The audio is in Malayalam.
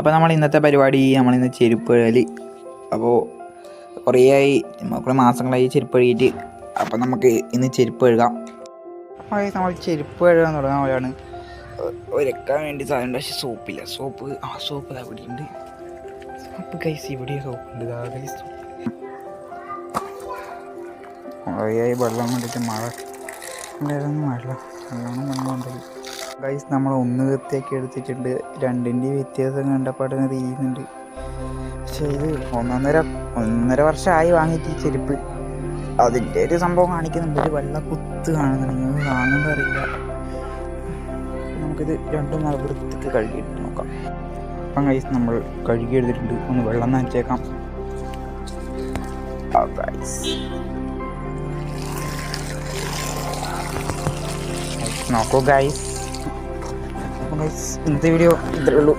അപ്പോൾ നമ്മൾ ഇന്നത്തെ പരിപാടി നമ്മളിന്ന് ചെരുപ്പ് കഴുകൽ. അപ്പോൾ കുറേ മാസങ്ങളായി ചെരുപ്പ് കഴുകിയിട്ട്. അപ്പോൾ നമുക്ക് ഇന്ന് ചെരുപ്പ് കഴുകാം. അപ്പോൾ നമ്മൾ ചെരുപ്പ് കഴുകാൻ തുടങ്ങാൻ പോലെയാണ്. ഒരുക്കാൻ വേണ്ടി സാധനം, പക്ഷേ സോപ്പില്ല. സോപ്പ് ഇവിടെ ഉണ്ട്. സോപ്പ് ഗൈസ്, ഇവിടെ സോപ്പുണ്ട്. കുറേയായി വെള്ളം കണ്ടിട്ട് വെള്ളം കൊണ്ടത് ഗൈസ്. നമ്മൾ 1 കത്തിയൊക്കെ എടുത്തിട്ടുണ്ട്. 2ൻ്റെ വ്യത്യാസം കണ്ടപ്പാട് തീരുന്നുണ്ട്. പക്ഷേ ഇത് ഒന്നര വർഷമായി വാങ്ങിയിട്ട് ഈ ചെരുപ്പ്. അതിൻ്റെ ഒരു സംഭവം കാണിക്കുന്നുണ്ട്. ഒരു വെള്ള കുത്ത് കാണുന്നുണ്ട്. നിങ്ങൾക്ക് കാണുന്നത് അറിയില്ല. നമുക്കിത് രണ്ടും വൃത്തിക്ക് കഴുകിയിട്ട് നോക്കാം. അപ്പം ഗൈസ് നമ്മൾ കഴുകി എടുത്തിട്ടുണ്ട്. ഒന്ന് വെള്ളം നനച്ചേക്കാം. നോക്കൂ ഗൈസ്. ഇന്നത്തെ വീഡിയോ ഇത്രയേ ഉള്ളൂ.